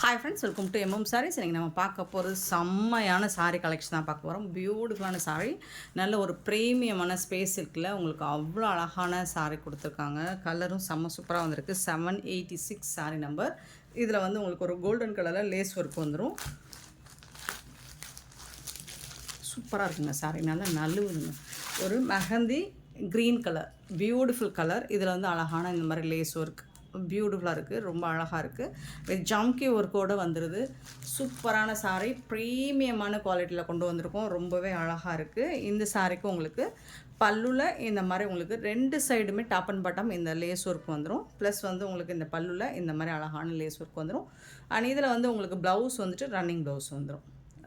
Hi friends, welcome to MM Sarees. இன்றைக்கி நம்ம பார்க்க போகிறது செம்மையான சாரீ கலெக்ஷன் தான் பார்க்க போகிறோம். பியூட்டிஃபுல்லான சாரீ, நல்ல ஒரு ப்ரீமியமான ஸ்பேஸ் இருக்குல்ல, உங்களுக்கு அவ்வளோ அழகான சாரீ கொடுத்துருக்காங்க. கலரும் செம்ம சூப்பராக வந்திருக்கு. 786 சாரீ நம்பர். இதில் வந்து உங்களுக்கு ஒரு கோல்டன் கலரில் லேஸ் ஒர்க் வந்துடும். சூப்பராக இருக்குங்க சாரீ, நல்லா நழுவுதுங்க. ஒரு mehndi green colour, beautiful colour. இதில் வந்து அழகான இந்த மாதிரி லேஸ் ஒர்க் பியூட்டிஃபுல்லாக இருக்குது, ரொம்ப அழகாக இருக்குது. வித் ஜம்கி ஒர்க்கோடு வந்துடுது. சூப்பரான சாரீ, ப்ரீமியமான குவாலிட்டியில் கொண்டு வந்திருக்கோம். ரொம்பவே அழகாக இருக்குது. இந்த சாரீக்கு உங்களுக்கு பல்லுவில் இந்த மாதிரி உங்களுக்கு 2 சைடுமே டாப் அண்ட் பாட்டம் இந்த லேஸ் ஒர்க் வந்துடும். ப்ளஸ் வந்து உங்களுக்கு இந்த பல்லுவில் இந்த மாதிரி அழகான லேஸ் ஒர்க் வந்துடும். அண்ட் இதில் வந்து உங்களுக்கு ப்ளவுஸ் வந்துட்டு ரன்னிங் ப்ளவுஸ் வந்துடும்.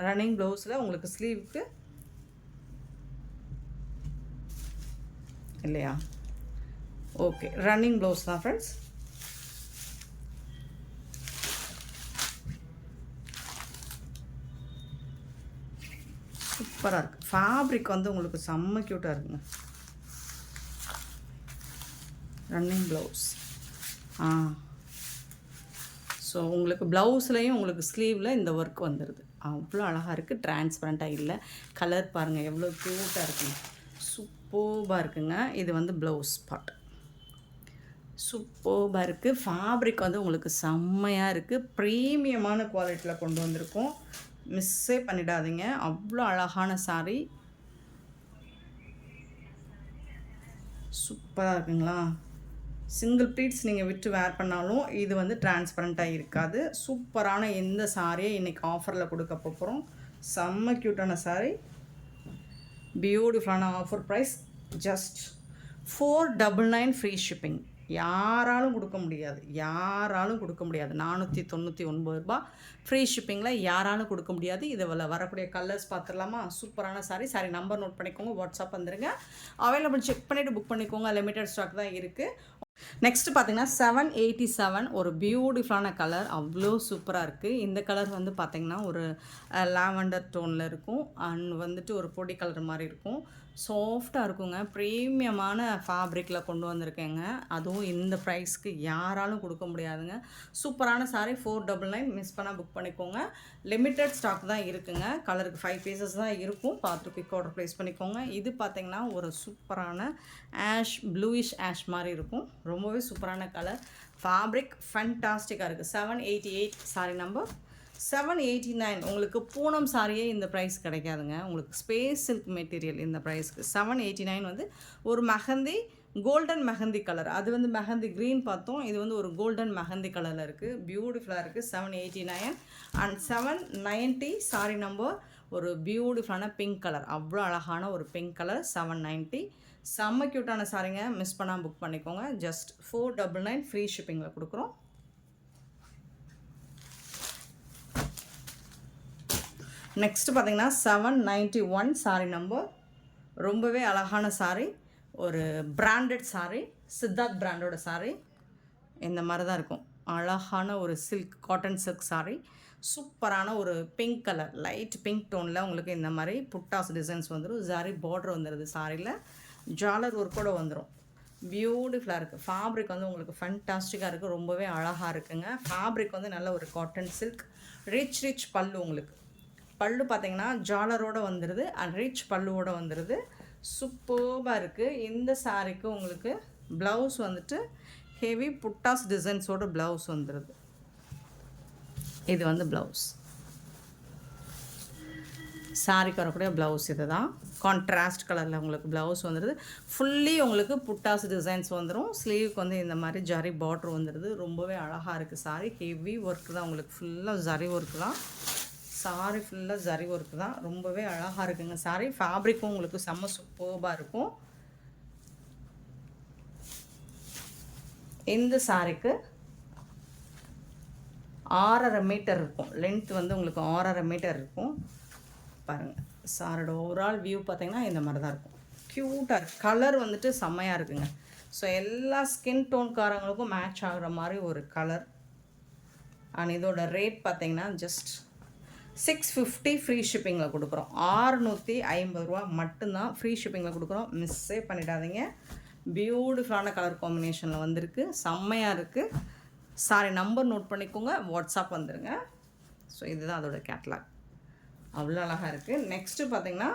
ரன்னிங் ப்ளவுஸில் உங்களுக்கு ஸ்லீவுக்கு இல்லையா? ஓகே, ரன்னிங் ப்ளவுஸ் தான் ஃப்ரெண்ட்ஸ். சூப்பராக இருக்குது. ஃபேப்ரிக் வந்து உங்களுக்கு செம்ம க்யூட்டாக இருக்குங்க. Running blouse. ஸோ உங்களுக்கு ப்ளவுஸ்லேயும் உங்களுக்கு ஸ்லீவில் இந்த ஒர்க் வந்துடுது. அவ்வளோ அழகாக இருக்குது. டிரான்ஸ்பரண்ட்டாக இல்லை. கலர் பாருங்கள் எவ்வளோ க்யூட்டாக இருக்குங்க. சூப்பராக இருக்குங்க. இது வந்து ப்ளவுஸ் பார்ட். சூப்பராக இருக்குது. ஃபேப்ரிக் வந்து உங்களுக்கு செம்மையாக இருக்குது. ப்ரீமியமான குவாலிட்டியில் கொண்டு வந்திருக்கோம். மிஸ்ஸே பண்ணிடாதீங்க. அவ்வளோ அழகான சாரீ. சூப்பராக இருக்குங்களா? சிங்கிள் ப்ளீட்ஸ் நீங்கள் விட்டு வேர் பண்ணாலும் இது வந்து டிரான்ஸ்பரண்ட்டாக இருக்காது. சூப்பரான இந்த சாரியை இன்றைக்கி ஆஃபரில் கொடுக்க போகிறோம். செம்ம க்யூட்டான சாரீ, பியூட்டிஃபுல்லான offer price. Just 499 free shipping. யாராலும் கொடுக்க முடியாது, 499 ரூபா ஃப்ரீ ஷிப்பிங்கில் யாராலும் கொடுக்க முடியாது. இதில் வரக்கூடிய கலர்ஸ் பார்த்துடலாமா? சூப்பரான சாரீ நம்பர் நோட் பண்ணிக்கோங்க, வாட்ஸ்அப் வந்துடுங்க. அவைலபிள் செக் பண்ணிவிட்டு புக் பண்ணிக்கோங்க. லிமிட்டட் ஸ்டாக் தான் இருக்குது. நெக்ஸ்ட்டு பார்த்தீங்கன்னா 787, ஒரு பியூட்டிஃபுல்லான கலர், அவ்வளோ சூப்பராக இருக்குது. இந்த கலர் வந்து பார்த்திங்கன்னா ஒரு லாவெண்டர் டோனில் இருக்கும். அண்ட் வந்துட்டு ஒரு பொடி கலர் மாதிரி இருக்கும். சாஃப்டாக இருக்குங்க. ப்ரீமியமான ஃபேப்ரிக்கில் கொண்டு வந்திருக்கேங்க. அதுவும் இந்த ப்ரைஸ்க்கு யாராலும் கொடுக்க முடியாதுங்க. சூப்பரான சாரீ, 499. மிஸ் பண்ணால் புக் பண்ணிக்கோங்க. லிமிட்டட் ஸ்டாக் தான் இருக்குங்க. கலருக்கு 5 பீசஸ் தான் இருக்கும். பார்த்துட்டு குயிக் ஆர்டர் ப்ளேஸ் பண்ணிக்கோங்க. இது பார்த்திங்கன்னா ஒரு சூப்பரான ஆஷ், ப்ளூயிஷ் ஆஷ் மாதிரி இருக்கும். ரொம்பவே சூப்பரான கலர். ஃபேப்ரிக் ஃபேன்டாஸ்டிக்காக இருக்குது. 788 சாரீ நம்பர். 789. உங்களுக்கு பூனம் சாரியே இந்த ப்ரைஸ் கிடைக்காதுங்க. உங்களுக்கு ஸ்பேஸ் சில்க் மெட்டீரியல் இந்த ப்ரைஸ்க்கு. 789 வந்து ஒரு மெஹந்தி, கோல்டன் மெஹந்தி கலர். அது வந்து மெஹந்தி க்ரீன் பார்த்தோம். இது வந்து ஒரு கோல்டன் மெஹந்தி கலரில் இருக்குது. பியூட்டிஃபுல்லாக இருக்குது. 789. And 790 sorry number. ஒரு பியூட்டிஃபுல்லான பிங்க் கலர், அவ்வளோ அழகான ஒரு பிங்க் கலர். 790. செம்ம க்யூட்டான சாரிங்க. மிஸ் பண்ணாமல் புக் பண்ணிக்கோங்க. ஜஸ்ட் 499 ஃப்ரீ ஷிப்பிங்கில் கொடுக்குறோம். நெக்ஸ்ட்டு பார்த்தீங்கன்னா 791 சாரீ நம்பர். ரொம்பவே அழகான சாரீ, ஒரு பிராண்டட் சாரீ, சித்தார்த் பிராண்டோட சாரீ. இந்த மாதிரி தான் இருக்கும். அழகான ஒரு சில்க், காட்டன் சில்க் சாரீ. சூப்பரான ஒரு பிங்க் கலர், லைட் பிங்க் டோனில் உங்களுக்கு இந்த மாதிரி புட்டாஸ் டிசைன்ஸ் வந்துடும். ஜாரி பார்டர் வந்துடுது. சாரியில் ஜாலர் ஒர்க்கோடு வந்துடும். பியூட்டிஃபுல்லாக இருக்குது. ஃபேப்ரிக் வந்து உங்களுக்கு ஃபேன்டாஸ்டிக்காக இருக்குது. ரொம்பவே அழகாக இருக்குங்க. ஃபேப்ரிக் வந்து நல்ல ஒரு காட்டன் சில்க். ரிச் பல்லு. உங்களுக்கு பல்லு பார்த்திங்கன்னா ஜாலரோடு வந்துடுது. அண்ட் ரிச் பல்லுவோடு வந்துடுது. சூப்பராக இருக்குது. இந்த சாரீக்கு உங்களுக்கு ப்ளவுஸ் வந்துட்டு ஹெவி புட்டாஸ் டிசைன்ஸோட ப்ளவுஸ் வந்துடுது. இது வந்து ப்ளவுஸ். சாரிக்கு வரக்கூடிய ப்ளவுஸ் இது தான். கான்ட்ராஸ்ட் கலரில் உங்களுக்கு ப்ளவுஸ் வந்துடுது. ஃபுல்லி உங்களுக்கு புட்டாஸ் டிசைன்ஸ் வந்துடும். ஸ்லீவுக்கு வந்து இந்த மாதிரி ஜரி பார்டர் வந்துடுது. ரொம்பவே அழகாக இருக்குது சாரி. ஹெவி ஒர்க் தான் உங்களுக்கு. ஃபுல்லாக ஜரி ஒர்க் தான் சாரி. ஃபுல்லாக ஜரி ஒர்க் தான். ரொம்பவே அழகாக இருக்குங்க சாரி. ஃபேப்ரிக்கும் உங்களுக்கு செம்ம சூப்பராக இருக்கும். இந்த சாரிக்கு 6.5 மீட்டர் இருக்கும். லென்த் வந்து உங்களுக்கு 6.5 மீட்டர் இருக்கும். பாருங்கள், சாரோட ஓவரால் வியூ பார்த்திங்கன்னா இந்த மாதிரி தான் இருக்கும். க்யூட்டாக இருக்குது. கலர் வந்துட்டு செம்மையாக இருக்குங்க. ஸோ எல்லா ஸ்கின் டோன்காரங்களுக்கும் மேட்ச் ஆகிற மாதிரி ஒரு கலர். அண்ட் இதோட ரேட் பார்த்திங்கன்னா ஜஸ்ட் 650 ஃப்ரீ ஷிப்பிங்கில் கொடுக்குறோம். 650 ரூபா மட்டும்தான் ஃப்ரீ ஷிப்பிங்கில் கொடுக்குறோம். மிஸ்ஸே பண்ணிடாதீங்க. பியூட்டிஃபுல்லான கலர் காம்பினேஷனில் வந்திருக்கு. செம்மையாக இருக்குது. சாரி நம்பர் நோட் பண்ணிக்கோங்க, வாட்ஸ்அப் வந்துடுங்க. ஸோ இதுதான் அதோட கேட்லாக். அவ்வளோ அழகாக இருக்குது. நெக்ஸ்ட்டு பார்த்தீங்கன்னா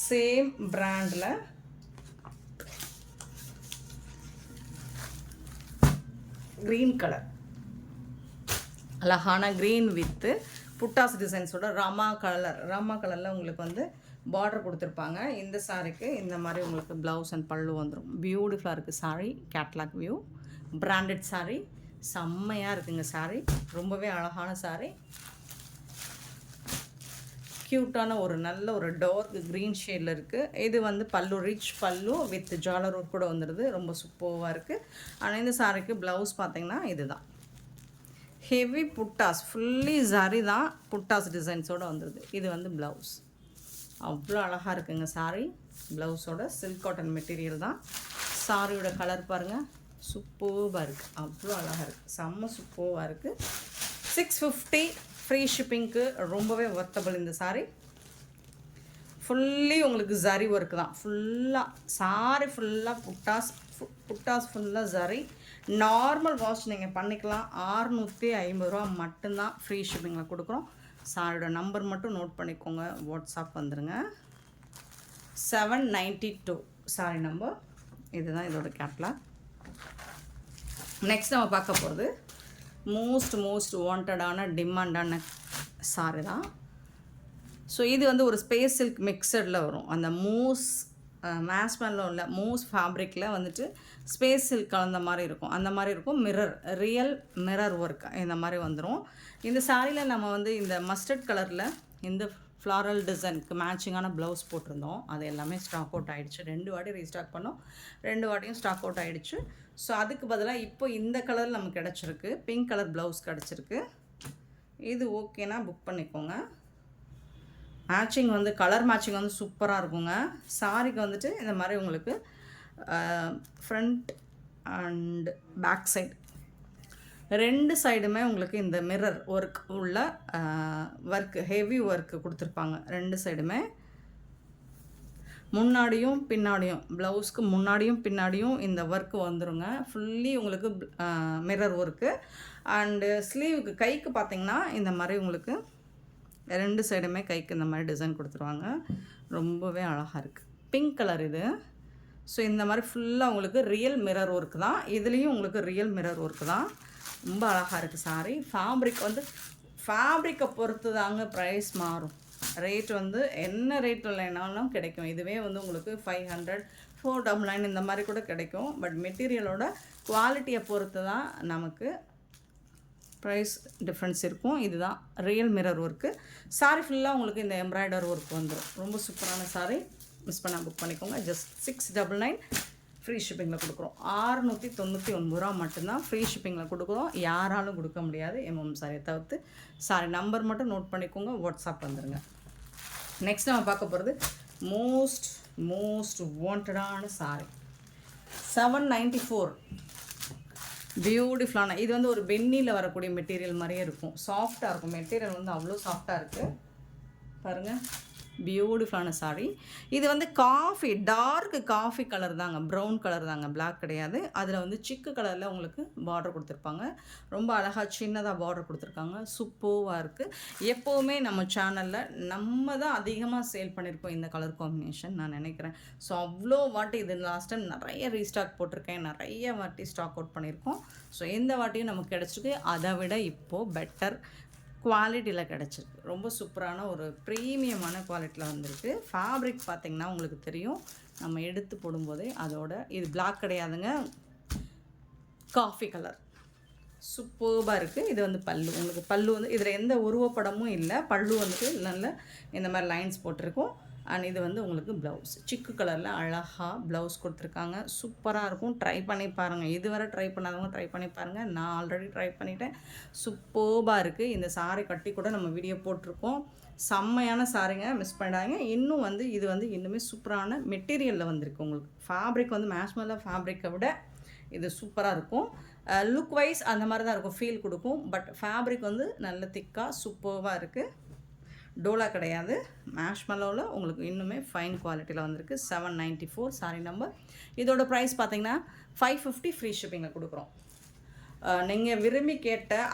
சேம் பிராண்டில் க்ரீன் கலர், அழகான க்ரீன் வித்து புட்டாஸ் டிசைன்ஸோட ராமா கலரில் உங்களுக்கு வந்து பார்டர் கொடுத்துருப்பாங்க. இந்த சாரீக்கு இந்த மாதிரி உங்களுக்கு ப்ளவுஸ் அண்ட் பல்லு வந்துடும். பியூட்டிஃபுல்லாக இருக்குது sari. Catalogue view, branded sari, செம்மையாக இருக்குங்க சாரீ. ரொம்பவே அழகான சாரீ. க்யூட்டான ஒரு நல்ல ஒரு டார்க் க்ரீன் ஷேடில் இருக்குது. இது வந்து பல்லு, ரிச் பல்லு வித் ஜாலர் ஒர்க் கூட வந்துடுது. ரொம்ப சூப்பராக இருக்குது. ஆனால் இந்த சாரீக்கு ப்ளவுஸ் பார்த்திங்கன்னா இதுதான் ஹெவி புட்டாஸ், ஃபுல்லி ஜரி தான், புட்டாஸ் டிசைன்ஸோடு வந்துடுது. இது வந்து ப்ளவுஸ். அவ்வளோ அழகாக இருக்குங்க சாரீ. ப்ளவுஸோட சில்க் காட்டன் மெட்டீரியல் தான். சாரியோட கலர் பாருங்கள், சூப்பராக இருக்குது. அவ்வளோ அழகாக இருக்குது, செம்ம சூப்பராக இருக்குது. 650 ஃப்ரீ ஷிப்பிங்க்கு ரொம்பவே ஒர்த்தபிள் இந்த சாரீ. ஃபுல்லி உங்களுக்கு ஜரி ஒர்க்கு தான். ஃபுல்லாக சாரி ஃபுல்லாக புட்டாஸ் ஃபுல்லாக ஜரி. நார்மல் வாஷ் நீங்கள் பண்ணிக்கலாம். 650 ரூபா மட்டும்தான் ஃப்ரீ ஷிப்பிங்கில் கொடுக்குறோம். சாரியோட நம்பர் மட்டும் நோட் பண்ணிக்கோங்க, வாட்ஸ்அப் வந்துடுங்க. 792 சாரி நம்பர். இதுதான் இதோட கேட்லாக். நெக்ஸ்ட் நம்ம பார்க்க போகிறது மோஸ்ட் வாண்டடான டிமாண்டான சாரி தான். ஸோ இது வந்து ஒரு ஸ்பேஸ் சில்க் மிக்சடில் வரும். அந்த மேஸ்மெல்ல உள்ள மூஸ் ஃபேப்ரிக்கில் வந்துட்டு ஸ்பேஸ் சில்க் கலந்த மாதிரி இருக்கும். அந்த மாதிரி இருக்கும். ரியல் மிரர் ஒர்க் இந்த மாதிரி வந்துடும். இந்த சாரியில் நம்ம வந்து இந்த மஸ்டர்ட் கலரில் இந்த ஃப்ளாரல் டிசைனுக்கு மேட்சிங்கான ப்ளவுஸ் போட்டிருந்தோம். அது எல்லாமே ஸ்டாக் அவுட் ஆகிடுச்சு. 2 வாட்டி ரீஸ்டாக் பண்ணோம், 2 வாட்டியும் ஸ்டாக் அவுட் ஆகிடுச்சு. ஸோ அதுக்கு பதிலாக இப்போ இந்த கலர் நமக்கு கிடச்சிருக்கு. பிங்க் கலர் ப்ளவுஸ் கிடச்சிருக்கு. இது ஓகேனா புக் பண்ணிக்கோங்க. மேட்சிங் வந்து கலர் மேட்சிங் வந்து சூப்பராக இருக்குங்க. சாரிக்கு வந்துட்டு இந்த மாதிரி உங்களுக்கு ஃப்ரண்ட் அண்ட் பேக் சைடு 2 சைடுமே உங்களுக்கு இந்த மிரர் ஒர்க் உள்ள ஒர்க், ஹெவி ஒர்க்கு கொடுத்துருப்பாங்க. 2 சைடுமே முன்னாடியும் பின்னாடியும், ப்ளவுஸ்க்கு முன்னாடியும் பின்னாடியும் இந்த ஒர்க்கு வந்துருங்க. ஃபுல்லி உங்களுக்கு மிரர் ஒர்க்கு. அண்டு ஸ்லீவுக்கு கைக்கு பார்த்திங்கன்னா இந்த மாதிரி உங்களுக்கு 2 சைடுமே கைக்கு இந்த மாதிரி டிசைன் கொடுத்துருவாங்க. ரொம்பவே அழகாக இருக்குது. பிங்க் கலர் இது. ஸோ இந்த மாதிரி ஃபுல்லாக உங்களுக்கு ரியல் மிரர் ஒர்க்கு தான். இதுலேயும் உங்களுக்கு ரியல் மிரர் ஒர்க்கு தான். ரொம்ப அழகாக இருக்குது சாரி. ஃபேப்ரிக்கை பொறுத்து தாங்க ப்ரைஸ் மாறும். ரேட் வந்து என்ன ரேட் இல்லைனாலும் கிடைக்கும். இதுவே வந்து உங்களுக்கு 500, 499 இந்த மாதிரி கூட கிடைக்கும். பட் மெட்டீரியலோட குவாலிட்டியை பொறுத்து தான் நமக்கு ப்ரைஸ் டிஃப்ரென்ஸ் இருக்கும். இதுதான் ரியல் மிரர் ஒர்க்கு. சாரி ஃபுல்லாக உங்களுக்கு இந்த எம்ப்ராய்டர் ஒர்க் வந்துடும். ரொம்ப சூப்பரான சாரி. மிஸ் பண்ணால் புக் பண்ணிக்கோங்க. ஜஸ்ட் 699 ஃப்ரீ ஷிப்பிங்கில் கொடுக்குறோம். 699 ரூபா மட்டும்தான் ஃப்ரீ ஷிப்பிங்கில் கொடுக்குறோம். யாராலும் கொடுக்க முடியாது சாரியை தவிர்த்து. சாரி நம்பர் மட்டும் நோட் பண்ணிக்கோங்க, வாட்ஸ்அப் வந்துடுங்க. நெக்ஸ்ட் நம்ம பார்க்க போகிறது மோஸ்ட் வாண்டடான சாரி. 794 பியூட்டிஃபுல்லான. இது வந்து ஒரு வெந்நியில் வரக்கூடிய மெட்டீரியல் மாதிரியே இருக்கும். சாஃப்டாக இருக்கும். மெட்டீரியல் வந்து அவ்வளோ சாஃப்டாக இருக்குது பாருங்கள். பியூட்டிஃபுல்லான சாரி. இது வந்து டார்க் காஃபி கலர் தாங்க, ப்ரௌன் கலர் தாங்க, பிளாக் கிடையாது. அதில் வந்து சிக்கு கலரில் உங்களுக்கு பார்டர் கொடுத்துருப்பாங்க. ரொம்ப அழகாக சின்னதாக பார்டர் கொடுத்துருக்காங்க. சூப்பராக இருக்குது. எப்போவுமே நம்ம சேனலில் நம்ம தான் அதிகமாக சேல் பண்ணியிருக்கோம் இந்த கலர் காம்பினேஷன் நான் நினைக்கிறேன். ஸோ அவ்வளோ வாட்டி இது லாஸ்ட் டைம் நிறைய ரீஸ்டாக் போட்டிருக்கேன், நிறைய வாட்டி ஸ்டாக் அவுட் பண்ணியிருக்கோம். ஸோ இந்த வாட்டியும் நமக்கு கிடச்சிருக்கு. அதை விட இப்போது பெட்டர் குவாலிட்டியில் கிடச்சிருக்கு. ரொம்ப சூப்பரான ஒரு ப்ரீமியமான குவாலிட்டியில் வந்திருக்கு. ஃபேப்ரிக் பார்த்திங்கன்னா உங்களுக்கு தெரியும், நம்ம எடுத்து போடும்போதே அதோட இது பிளாக் கிடையாதுங்க, காஃபி கலர். சூப்பராக இருக்குது. இது வந்து பல்லு. உங்களுக்கு பல்லு வந்து இதில் எந்த உருவப்படமும் இல்லை. பல்லு வந்துட்டு நல்ல இந்த மாதிரி லைன்ஸ் போட்டிருக்கோம். அண்ட் இது வந்து உங்களுக்கு ப்ளவுஸ் சிக்கு கலரில் அழகாக ப்ளவுஸ் கொடுத்துருக்காங்க. சூப்பராக இருக்கும். ட்ரை பண்ணி பாருங்கள். இதுவரை ட்ரை பண்ணாதவங்க ட்ரை பண்ணி பாருங்கள். நான் ஆல்ரெடி ட்ரை பண்ணிவிட்டேன். சூப்பராக இருக்குது. இந்த சாரி கட்டி கூட நம்ம வீடியோ போட்டிருக்கோம். செம்மையான சாரிங்க, மிஸ் பண்ணாங்க. இன்னும் வந்து இது வந்து இன்னுமே சூப்பரான மெட்டீரியலில் வந்திருக்கு. உங்களுக்கு ஃபேப்ரிக் வந்து மேஷ்மெல்லா ஃபேப்ரிக்கை விட இது சூப்பராக இருக்கும். லுக் வைஸ் அந்த மாதிரி தான் இருக்கும், ஃபீல் கொடுக்கும். பட் ஃபேப்ரிக் வந்து நல்ல திக்காக சூப்பராக இருக்குது. டோலா கிடையாது, மேஷ்மெலோவில் உங்களுக்கு இன்னுமே ஃபைன் குவாலிட்டியில் வந்திருக்கு. 794 சாரி நம்பர். இதோட ப்ரைஸ் பார்த்தீங்கன்னா 550 ஃப்ரீ ஷிப்பிங்கில் கொடுக்குறோம். நீங்கள் விரும்பி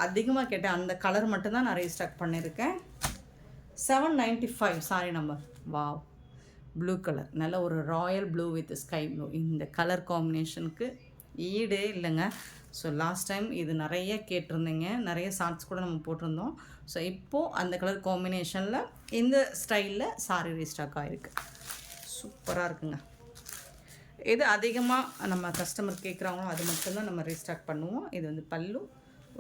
அதிகமாக கேட்ட அந்த கலர் மட்டும்தான் நான் ரீஸ்டாக் பண்ணியிருக்கேன். 795 sorry number. Wow, blue colour, நல்ல ஒரு Royal blue with sky blue. இந்த கலர் காம்பினேஷனுக்கு ஈடே இல்லைங்க. ஸோ லாஸ்ட் டைம் இது நிறைய கேட்டிருந்தீங்க, நிறைய ஷார்ட்ஸ் கூட நம்ம போட்டிருந்தோம். ஸோ இப்போது அந்த கலர் காம்பினேஷனில் இந்த ஸ்டைலில் சாரி ரீஸ்டாக் ஆகிருக்கு. சூப்பராக இருக்குங்க. எது அதிகமாக நம்ம கஸ்டமர் கேட்குறாங்களோ அது மட்டும்தான் நம்ம ரீஸ்டாக் பண்ணுவோம். இது வந்து பல்லு,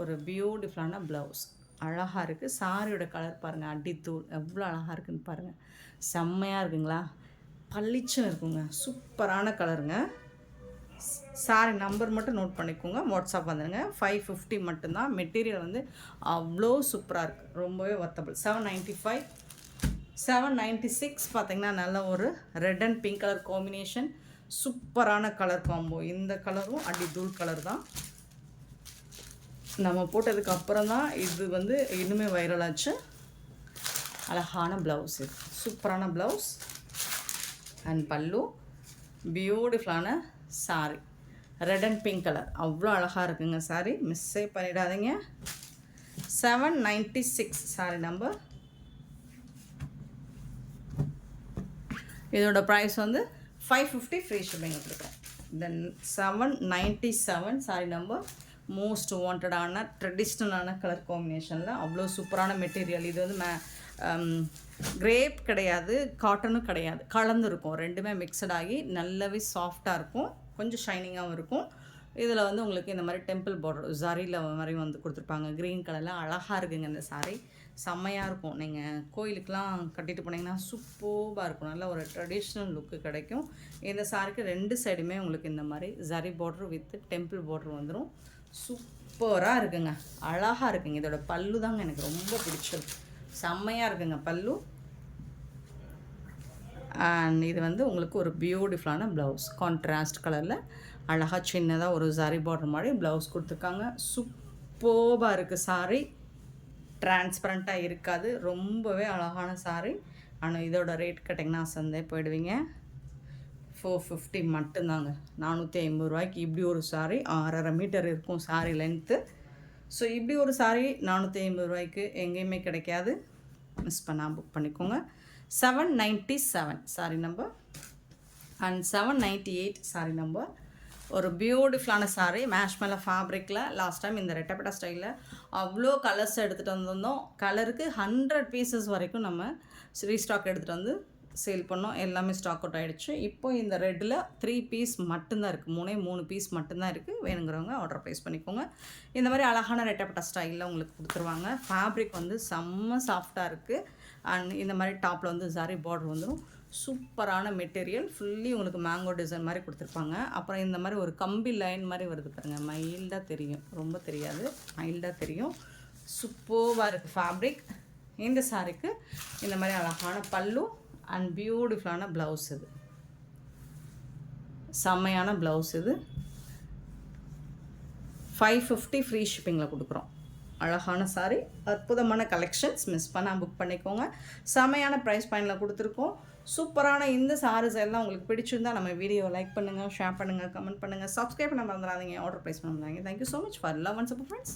ஒரு பியூட்டிஃபுல்லான ப்ளவுஸ், அழகாக இருக்குது. சாரியோட கலர் பாருங்கள், அடித்தூள் எவ்வளோ அழகாக இருக்குதுன்னு பாருங்கள். செம்மையாக இருக்குங்களா, பளிச்சுன்னு இருக்குங்க. சூப்பரான கலருங்க. சாரி நம்பர் மட்டும் நோட் பண்ணிக்கோங்க, வாட்ஸ்அப் வந்துடுங்க. 550 மட்டும்தான். மெட்டீரியல் வந்து அவ்வளோ சூப்பராக இருக்குது, ரொம்பவே ஒர்த்தபிள். 795. 796 பார்த்திங்கன்னா நல்ல ஒரு red and pink colour combination, சூப்பரான கலர் காம்போ. இந்த கலரும் அடித்தூள் கலர் தான். நம்ம போட்டதுக்கு அப்புறம் தான் இது வந்து இன்னுமே வைரல் ஆச்சு. அழகான ப்ளவுஸ், இது சூப்பரான ப்ளவுஸ் அண்ட் பல்லு, பியூட்டிஃபுல்லான sorry, red and pink colour, அவ்வளோ அழகாக இருக்குங்க சாரி. மிஸ்ஸே பண்ணிடாதீங்க. 796 சாரி நம்பர். இதோட ப்ரைஸ் வந்து 550 ஃப்ரீ ஷிப்பிங் கொடுக்குறோம். தென் 797 சாரி நம்பர். மோஸ்ட் வாண்டடான ட்ரெடிஷ்னலான கலர் காம்பினேஷனில் அவ்வளோ சூப்பரான மெட்டீரியல். இது வந்து கிரேப் கிடையாது, காட்டனும் கிடையாது, கலந்துருக்கும். ரெண்டுமே மிக்சட் ஆகி நல்லாவே சாஃப்டாக இருக்கும், கொஞ்சம் ஷைனிங்காகவும் இருக்கும். இதில் வந்து உங்களுக்கு இந்த மாதிரி டெம்பிள் பார்டர் ஜரியில் மாதிரி வந்து கொடுத்துருப்பாங்க. க்ரீன் கலரில் அழகாக இருக்குங்க இந்த சாரீ. செம்மையாக இருக்கும். நீங்கள் கோயிலுக்கெலாம் கட்டிட்டு போனீங்கன்னா சூப்பராக இருக்கும். நல்ல ஒரு ட்ரெடிஷ்னல் லுக்கு கிடைக்கும். இந்த சாரிக்கு 2 சைடுமே உங்களுக்கு இந்த மாதிரி zari border with temple border வந்துடும். சூப்பராக இருக்குங்க, அழகாக இருக்குங்க. இதோட பல்லு தாங்க எனக்கு ரொம்ப பிடிச்சது. செம்மையாக இருக்குங்க பல்லு. அண்ட் இது வந்து உங்களுக்கு ஒரு பியூட்டிஃபுல்லான ப்ளவுஸ், கான்ட்ராஸ்ட் கலரில் அழகாக சின்னதாக ஒரு சாரி பார்டர் மாதிரி ப்ளவுஸ் கொடுத்துருக்காங்க. சூப்பராக இருக்குது சாரி, டிரான்ஸ்பரண்ட்டாக இருக்காது, ரொம்பவே அழகான சாரி. ஆனால் இதோட ரேட் கேட்டிங்கன்னா சந்தே போயிடுவீங்க. 450 மட்டும்தாங்க. 450 ரூபாய்க்கு இப்படி ஒரு சாரி, 6.5 மீட்டர் இருக்கும் சாரி லென்த்து. ஸோ இப்படி ஒரு சாரி 450 ரூபாய்க்கு எங்கேயுமே கிடைக்காது. மிஸ் பண்ணால் புக் பண்ணிக்கோங்க. 797 sorry number and 798 sorry number. ஒரு பியூட்டிஃபுல்லான சாரி, மேஷ்மெலோ ஃபேப்ரிக்கில். லாஸ்ட் டைம் இந்த ரெட்டப்பட்ட ஸ்டைலில் அவ்வளோ கலர்ஸ் எடுத்துகிட்டு வந்திருந்தோம். கலருக்கு 100 பீசஸ் வரைக்கும் நம்ம ரீஸ்டாக் எடுத்துகிட்டு வந்து சேல் பண்ணோம். எல்லாமே ஸ்டாக் அவுட் ஆகிடுச்சு. இப்போ இந்த ரெட்டில் 3 பீஸ் மட்டும்தான் இருக்குது, 3 பீஸ் மட்டும்தான் இருக்குது. வேணுங்கிறவங்க ஆர்டர் ப்ளேஸ் பண்ணிக்கோங்க. இந்த மாதிரி அழகான ரெட்டப்பட்ட ஸ்டைலில் உங்களுக்கு கொடுத்துருவாங்க. ஃபேப்ரிக் வந்து செம்ம சாஃப்டாக இருக்குது. அண்ட் இந்த மாதிரி டாப்பில் வந்து ஜரி பார்டர் வந்துடும். சூப்பரான மெட்டீரியல், ஃபுல்லி உங்களுக்கு மேங்கோ டிசைன் மாதிரி கொடுத்துருப்பாங்க. அப்புறம் இந்த மாதிரி ஒரு கம்பி லைன் மாதிரி வருது பாருங்கள், மைல்டாக தெரியும், ரொம்ப தெரியாது, மைல்டாக தெரியும். சூப்பராக இருக்குது ஃபேப்ரிக். இந்த சாரிக்கு இந்த மாதிரி அழகான பல்லு அண்ட் பியூட்டிஃபுல்லான ப்ளவுஸ். இது செம்மையான ப்ளவுஸ். இது 550 ஃப்ரீ ஷிப்பிங்கில் கொடுக்குறோம். அழகான சாரி, அற்புதமான கலெக்ஷன்ஸ். மிஸ் பண்ணால் புக் பண்ணிக்கோங்க. செம்மையான ப்ரைஸ் பாயிண்டில் கொடுத்துருக்கோம். சூப்பரான இந்த சாரீஸ் எல்லாம் உங்களுக்கு பிடிச்சிருந்தால் நம்ம வீடியோவை லைக் பண்ணுங்கள், ஷேர் பண்ணுங்கள், கமெண்ட் பண்ணுங்கள், சப்ஸ்கிரைப் பண்ண மறந்துடாதீங்க, ஆர்டர் ப்ளேஸ் பண்ண மறந்துடாதீங்க. Thank you so much for love and support friends.